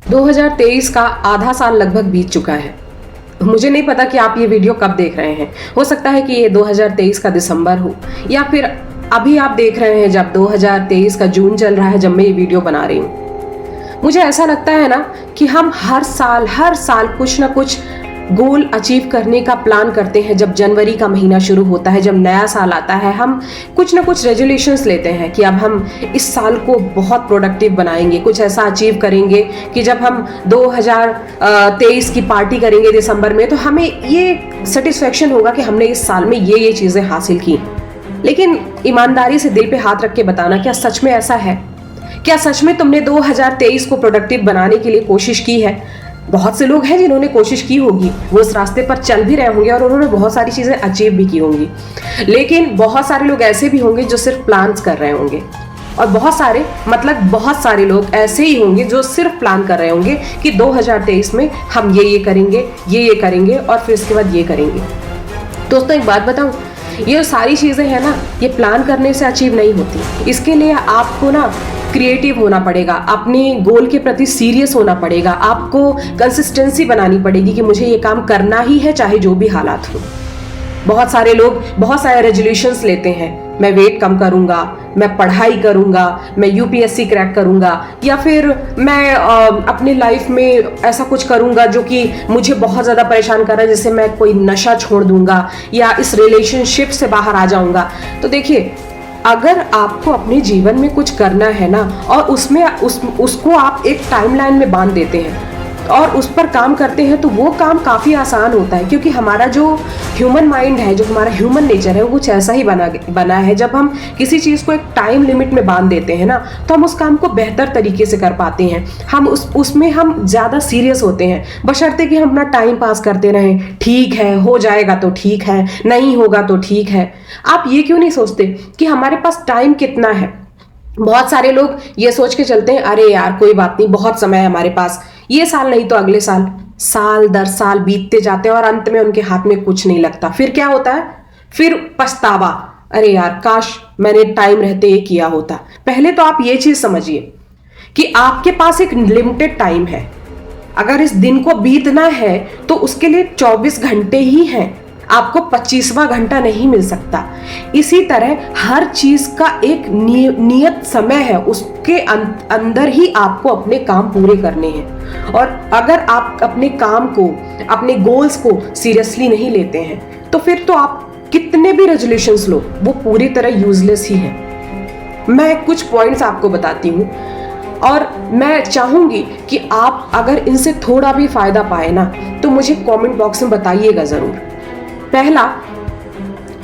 2023 का आधा साल लगभग बीत चुका है। मुझे नहीं पता कि आप ये वीडियो कब देख रहे हैं। हो सकता है कि ये 2023 का दिसंबर हो, या फिर अभी आप देख रहे हैं जब 2023 का जून चल रहा है, जब मैं ये वीडियो बना रही हूँ। मुझे ऐसा लगता है ना कि हम हर साल कुछ ना कुछ गोल अचीव करने का प्लान करते हैं। जब जनवरी का महीना शुरू होता है, जब नया साल आता है, हम कुछ ना कुछ रेजोल्यूशंस लेते हैं कि अब हम इस साल को बहुत प्रोडक्टिव बनाएंगे, कुछ ऐसा अचीव करेंगे कि जब हम 2023 की पार्टी करेंगे दिसंबर में, तो हमें ये सेटिस्फेक्शन होगा कि हमने इस साल में ये चीज़ें हासिल की। लेकिन ईमानदारी से दिल पे हाथ रख के बताना, क्या सच में ऐसा है? क्या सच में तुमने 2023 को प्रोडक्टिव बनाने के लिए कोशिश की है? बहुत से लोग हैं जिन्होंने कोशिश की होगी, वो इस रास्ते पर चल भी रहे होंगे और उन्होंने बहुत सारी चीज़ें अचीव भी की होंगी। लेकिन बहुत सारे लोग ऐसे भी होंगे जो सिर्फ प्लान्स कर रहे होंगे, और बहुत सारे लोग ऐसे ही होंगे जो सिर्फ प्लान कर रहे होंगे कि 2023 में हम ये करेंगे और फिर इसके बाद ये करेंगे। दोस्तों, एक बात बताऊं, ये सारी चीज़ें हैं ना, ये प्लान करने से अचीव नहीं होती। इसके लिए आपको ना क्रिएटिव होना पड़ेगा, अपने गोल के प्रति सीरियस होना पड़ेगा, आपको कंसिस्टेंसी बनानी पड़ेगी कि मुझे ये काम करना ही है, चाहे जो भी हालात हो। बहुत सारे लोग बहुत सारे रेजोल्यूशंस लेते हैं, मैं वेट कम करूंगा, मैं पढ़ाई करूंगा, मैं यूपीएससी क्रैक करूंगा, या फिर मैं अपनी लाइफ में ऐसा कुछ करूंगा जो कि मुझे बहुत ज़्यादा परेशान कर रहा है, जैसे मैं कोई नशा छोड़ दूंगा या इस रिलेशनशिप से बाहर आ जाऊंगा। तो देखिए, अगर आपको अपने जीवन में कुछ करना है ना, और उसको आप एक टाइमलाइन में बांध देते हैं और उस पर काम करते हैं, तो वो काम काफ़ी आसान होता है। क्योंकि हमारा जो ह्यूमन माइंड है, जो हमारा ह्यूमन नेचर है, वो कुछ ऐसा ही बना है। जब हम किसी चीज़ को एक टाइम लिमिट में बांध देते हैं ना, तो हम उस काम को बेहतर तरीके से कर पाते हैं। हम उसमें हम ज़्यादा सीरियस होते हैं, बशर्ते कि हम अपना टाइम पास करते रहें। ठीक है, हो जाएगा तो ठीक है, नहीं होगा तो ठीक है। आप ये क्यों नहीं सोचते कि हमारे पास टाइम कितना है? बहुत सारे लोग ये सोच के चलते हैं, अरे यार कोई बात नहीं, बहुत समय है हमारे पास, ये साल नहीं तो अगले साल। साल दर साल बीतते जाते हैं और अंत में उनके हाथ में कुछ नहीं लगता। फिर क्या होता है? फिर पछतावा, अरे यार काश मैंने टाइम रहते ये किया होता। पहले तो आप ये चीज समझिए कि आपके पास एक लिमिटेड टाइम है। अगर इस दिन को बीतना है तो उसके लिए 24 घंटे ही हैं, आपको 25वां घंटा नहीं मिल सकता। इसी तरह हर चीज का एक नियत समय है, उसके अंदर ही आपको अपने काम पूरे करने हैं। और अगर आप अपने काम को, अपने गोल्स को सीरियसली नहीं लेते हैं, तो फिर तो आप कितने भी रेजोल्यूशंस लो, वो पूरी तरह यूजलेस ही है। मैं कुछ पॉइंट्स आपको बताती हूँ और मैं चाहूंगी कि आप अगर इनसे थोड़ा भी फायदा पाए ना, तो मुझे कमेंट बॉक्स में बताइएगा जरूर। पहला,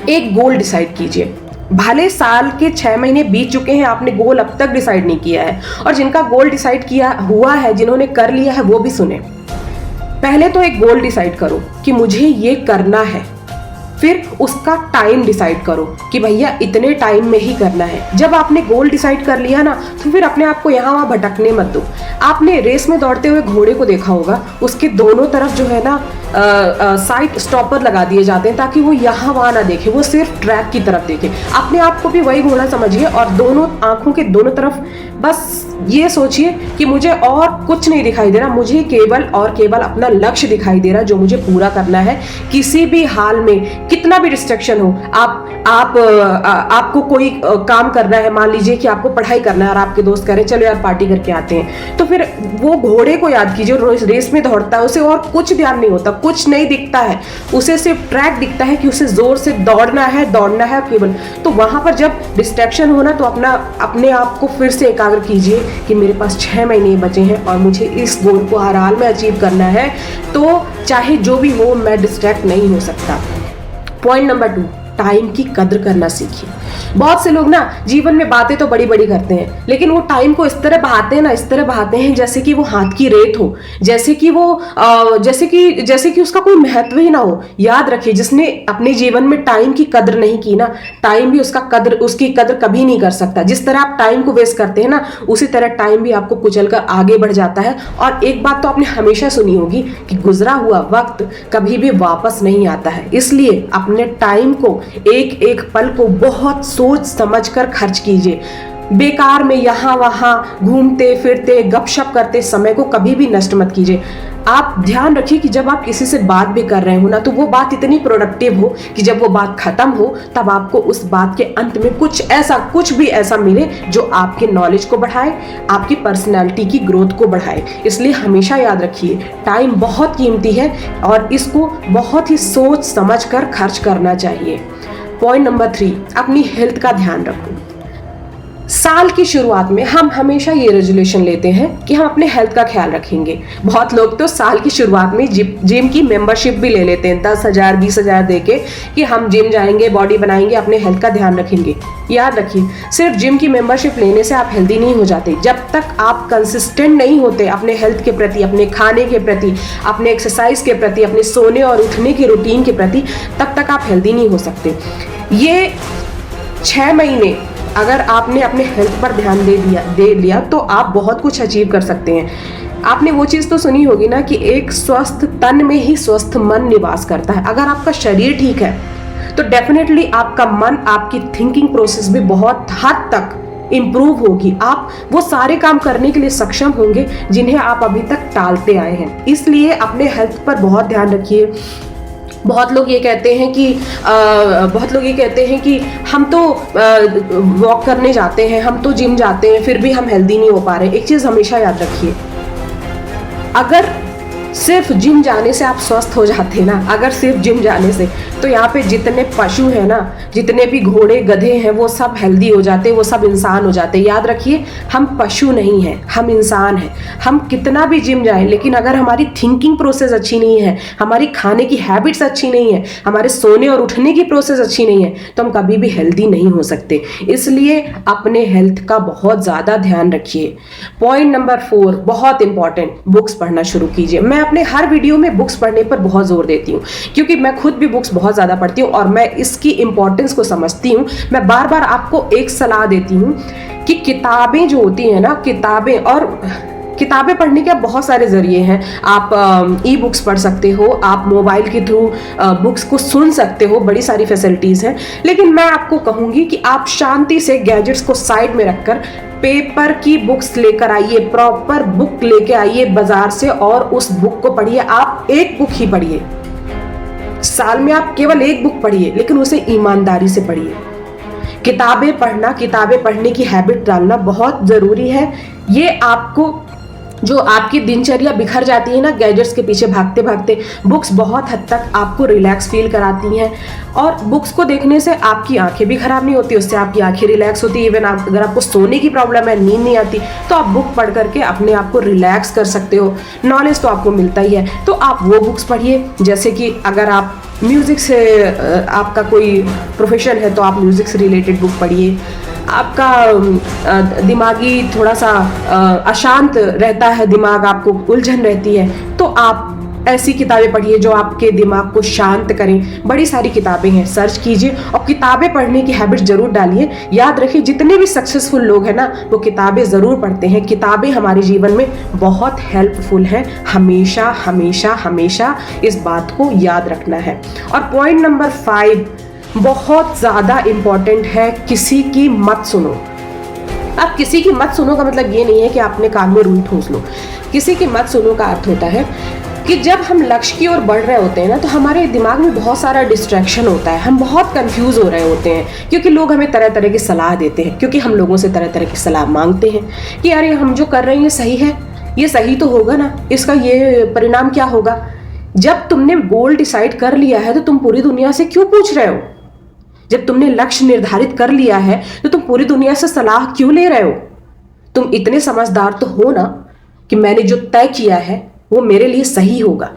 एक गोल डिसाइड कीजिए। भले साल के 6 महीने बीत चुके हैं, आपने गोल अब तक डिसाइड नहीं किया है, और जिनका गोल डिसाइड किया हुआ है, जिन्होंने कर लिया है, वो भी सुने। पहले तो एक गोल डिसाइड करो कि मुझे ये करना है, फिर उसका टाइम डिसाइड करो कि भैया इतने टाइम में ही करना है। जब आपने गोल डिसाइड कर लिया ना, तो फिर अपने आप को यहाँ वहाँ भटकने मत दो। आपने रेस में दौड़ते हुए घोड़े को देखा होगा, उसके दोनों तरफ जो है ना साइड स्टॉपर लगा दिए जाते हैं, ताकि वो यहाँ वहाँ ना देखे, वो सिर्फ ट्रैक की तरफ देखे। अपने आप को भी वही घोड़ा समझिए और दोनों आंखों के दोनों तरफ बस ये सोचिए कि मुझे और कुछ नहीं दिखाई दे रहा, मुझे केवल और केवल अपना लक्ष्य दिखाई दे रहा, जो मुझे पूरा करना है। किसी भी हाल में, कितना भी डिस्ट्रैक्शन हो, आपको कोई काम करना है, मान लीजिए कि आपको पढ़ाई करना है और आपके दोस्त कह रहे हैं चलो यार पार्टी करके आते हैं, तो फिर वो घोड़े को याद कीजिए, रेस में दौड़ता है, उसे और कुछ ध्यान नहीं होता, कुछ नहीं दिखता है, उसे सिर्फ ट्रैक दिखता है कि उसे जोर से दौड़ना है केवल। तो वहां पर जब डिस्ट्रैक्शन होना, तो अपने आप को फिर से एकाग्र कीजिए कि मेरे पास 6 महीने बचे हैं और मुझे इस गोल को हर हाल में अचीव करना है, तो चाहे जो भी हो मैं डिस्ट्रैक्ट नहीं हो सकता। पॉइंट नंबर 2, टाइम की कद्र करना सीखिए। बहुत से लोग ना जीवन में बातें तो बड़ी बड़ी करते हैं, लेकिन वो टाइम को इस तरह बहाते हैं जैसे कि वो हाथ की रेत हो, जैसे कि उसका कोई महत्व ही ना हो। याद रखिए, जिसने अपने जीवन में टाइम की कद्र नहीं की ना, टाइम भी उसकी कद्र कभी नहीं कर सकता। जिस तरह आप टाइम को वेस्ट करते हैं ना, उसी तरह टाइम भी आपको कुचलकर आगे बढ़ जाता है। और एक बात तो आपने हमेशा सुनी होगी कि गुजरा हुआ वक्त कभी भी वापस नहीं आता है। इसलिए अपने टाइम को, एक एक पल को बहुत सोच समझ कर खर्च कीजिए। बेकार में यहाँ वहाँ घूमते फिरते गपशप करते समय को कभी भी नष्ट मत कीजिए। आप ध्यान रखिए कि जब आप किसी से बात भी कर रहे हो ना, तो वो बात इतनी प्रोडक्टिव हो कि जब वो बात खत्म हो तब आपको उस बात के अंत में कुछ भी ऐसा मिले जो आपके नॉलेज को बढ़ाए, आपकी पर्सनैलिटी की ग्रोथ को बढ़ाए। इसलिए हमेशा याद रखिए, टाइम बहुत कीमती है और इसको बहुत ही सोच समझ कर खर्च करना चाहिए। पॉइंट नंबर 3, अपनी हेल्थ का ध्यान रखो। साल की शुरुआत में हम हमेशा ये रेजोल्यूशन लेते हैं कि हम अपने हेल्थ का ख्याल रखेंगे। बहुत लोग तो साल की शुरुआत में जिम की मेंबरशिप भी ले लेते हैं 10,000 20,000 देके कि हम जिम जाएंगे, बॉडी बनाएंगे, अपने हेल्थ का ध्यान रखेंगे। याद रखिए, सिर्फ जिम की मेंबरशिप लेने से आप हेल्दी नहीं हो जाते। जब तक आप कंसिस्टेंट नहीं होते अपने हेल्थ के प्रति, अपने खाने के प्रति, अपने एक्सरसाइज के प्रति, अपने सोने और उठने की रूटीन के प्रति, तब तक आप हेल्दी नहीं हो सकते। ये 6 महीने अगर आपने अपने हेल्थ पर ध्यान दे लिया तो आप बहुत कुछ अचीव कर सकते हैं। आपने वो चीज़ तो सुनी होगी ना कि एक स्वस्थ तन में ही स्वस्थ मन निवास करता है। अगर आपका शरीर ठीक है तो डेफिनेटली आपका मन, आपकी थिंकिंग प्रोसेस भी बहुत हद तक इम्प्रूव होगी। आप वो सारे काम करने के लिए सक्षम होंगे जिन्हें आप अभी तक टालते आए हैं। इसलिए अपने हेल्थ पर बहुत ध्यान रखिए। बहुत लोग ये कहते हैं कि हम तो वॉक करने जाते हैं, हम तो जिम जाते हैं, फिर भी हम हेल्दी नहीं हो पा रहे। एक चीज़ हमेशा याद रखिए, अगर सिर्फ जिम जाने से आप स्वस्थ हो जाते हैं ना, अगर सिर्फ जिम जाने से, तो यहाँ पे जितने पशु हैं ना, जितने भी घोड़े गधे हैं, वो सब हेल्दी हो जाते, वो सब इंसान हो जाते। याद रखिए, हम पशु नहीं हैं, हम इंसान हैं। हम कितना भी जिम जाएं, लेकिन अगर हमारी थिंकिंग प्रोसेस अच्छी नहीं है, हमारी खाने की हैबिट्स अच्छी नहीं है, हमारे सोने और उठने की प्रोसेस अच्छी नहीं है, तो हम कभी भी हेल्दी नहीं हो सकते। इसलिए अपने हेल्थ का बहुत ज़्यादा ध्यान रखिए। पॉइंट नंबर 4 बहुत इंपॉर्टेंट, बुक्स पढ़ना शुरू कीजिए। मैं अपने हर वीडियो में बुक्स पढ़ने पर बहुत जोर देती हूँ, क्योंकि मैं खुद भी बुक्स बहुत ज़्यादा पढ़ती हूँ और मैं इसकी इंपॉर्टेंस को समझती हूँ। मैं बार बार आपको एक सलाह देती हूँ कि किताबें जो होती हैं ना, किताबें पढ़ने के बहुत सारे जरिए हैं। आप ई बुक्स पढ़ सकते हो, आप मोबाइल के थ्रू बुक्स को सुन सकते हो, बड़ी सारी फैसिलिटीज़ हैं। लेकिन मैं आपको कहूँगी कि आप शांति से गैजेट्स को साइड में रखकर पेपर की बुक्स लेकर आइए, प्रॉपर बुक लेके आइए बाजार से और उस बुक को पढ़िए। आप एक बुक ही पढ़िए, साल में आप केवल एक बुक पढ़िए, लेकिन उसे ईमानदारी से पढ़िए। किताबें पढ़ने की हैबिट डालना बहुत ज़रूरी है। ये आपको, जो आपकी दिनचर्या बिखर जाती है ना गैजेट्स के पीछे भागते भागते, बुक्स बहुत हद तक आपको रिलैक्स फील कराती हैं। और बुक्स को देखने से आपकी आंखें भी खराब नहीं होती, उससे आपकी आंखें रिलैक्स होती है। इवन अगर आपको सोने की प्रॉब्लम है, नींद नहीं आती, तो आप बुक पढ़ करके अपने आप को रिलैक्स कर सकते हो। नॉलेज तो आपको मिलता ही है, तो आप वो बुक्स पढ़िए। जैसे कि अगर आप म्यूज़िक से, आपका कोई प्रोफेशन है तो आप म्यूज़िक से रिलेटेड बुक पढ़िए। आपका दिमागी थोड़ा सा अशांत रहता है, दिमाग आपको उलझन रहती है, तो आप ऐसी किताबें पढ़िए जो आपके दिमाग को शांत करें। बड़ी सारी किताबें हैं, सर्च कीजिए और किताबें पढ़ने की हैबिट जरूर डालिए। याद रखिए, जितने भी सक्सेसफुल लोग हैं ना, वो किताबें ज़रूर पढ़ते हैं। किताबें हमारे जीवन में बहुत हेल्पफुल हैं। हमेशा हमेशा हमेशा इस बात को याद रखना है। और पॉइंट नंबर 5 बहुत ज़्यादा इम्पॉर्टेंट है, किसी की मत सुनो। अब किसी की मत सुनो का मतलब ये नहीं है कि आपने कान में रुई ठूंस लो। किसी की मत सुनो का अर्थ होता है कि जब हम लक्ष्य की ओर बढ़ रहे होते हैं ना, तो हमारे दिमाग में बहुत सारा डिस्ट्रैक्शन होता है, हम बहुत कंफ्यूज हो रहे होते हैं, क्योंकि लोग हमें तरह तरह की सलाह देते हैं, क्योंकि हम लोगों से तरह तरह की सलाह मांगते हैं कि यार ये हम जो कर रहे हैं ये सही है, ये सही तो होगा ना, इसका ये परिणाम क्या होगा। जब तुमने गोल डिसाइड कर लिया है तो तुम पूरी दुनिया से क्यों पूछ रहे हो? जब तुमने लक्ष्य निर्धारित कर लिया है तो तुम पूरी दुनिया से सलाह क्यों ले रहे हो? तुम इतने समझदार तो हो ना कि मैंने जो तय किया है वो मेरे लिए सही होगा।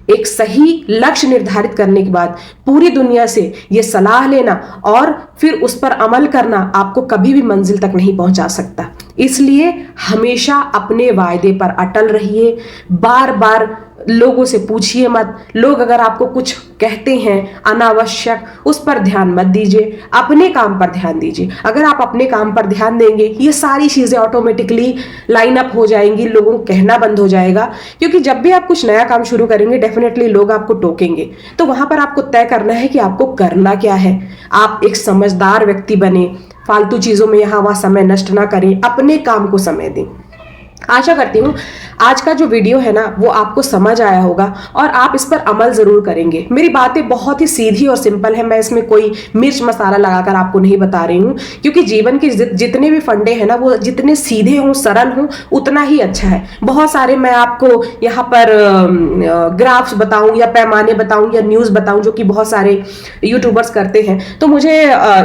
एक सही लक्ष्य निर्धारित करने के बाद पूरी दुनिया से ये सलाह लेना और फिर उस पर अमल करना आपको कभी भी मंजिल तक नहीं पहुंचा सकता। इसलिए हमेशा अपने वायदे पर अटल रहिए। बार बार लोगों से पूछिए मत। लोग अगर आपको कुछ कहते हैं अनावश्यक, उस पर ध्यान मत दीजिए, अपने काम पर ध्यान दीजिए। अगर आप अपने काम पर ध्यान देंगे, ये सारी चीज़ें ऑटोमेटिकली लाइन अप हो जाएंगी, लोगों को कहना बंद हो जाएगा। क्योंकि जब भी आप कुछ नया काम शुरू करेंगे, डेफिनेटली लोग आपको टोकेंगे, तो वहां पर आपको तय करना है कि आपको करना क्या है। आप एक समझदार व्यक्ति बने, फालतू चीजों में यहाँ वहां समय नष्ट ना करें, अपने काम को समय दें। आशा करती हूँ आज का जो वीडियो है ना वो आपको समझ आया होगा और आप इस पर अमल जरूर करेंगे। मेरी बातें बहुत ही सीधी और सिंपल है, मैं इसमें कोई मिर्च मसाला लगाकर आपको नहीं बता रही हूँ, क्योंकि जीवन के जितने भी फंडे हैं ना वो जितने सीधे हों, सरल हों, उतना ही अच्छा है। बहुत सारे मैं आपको यहाँ पर ग्राफ्स बताऊं या पैमाने बताऊं या न्यूज बताऊं जो कि बहुत सारे यूट्यूबर्स करते हैं, तो मुझे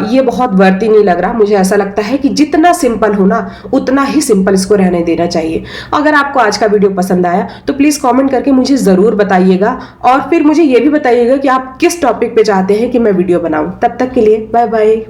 ये बहुत वर्ती नहीं लग रहा। मुझे ऐसा लगता है कि जितना सिंपल हो ना उतना ही सिंपल इसको रहने देना चाहिए। अगर आपको आज का वीडियो पसंद आया तो प्लीज कमेंट करके मुझे जरूर बताइएगा और फिर मुझे ये भी बताइएगा कि आप किस टॉपिक पे चाहते हैं कि मैं वीडियो बनाऊं। तब तक के लिए बाय बाय।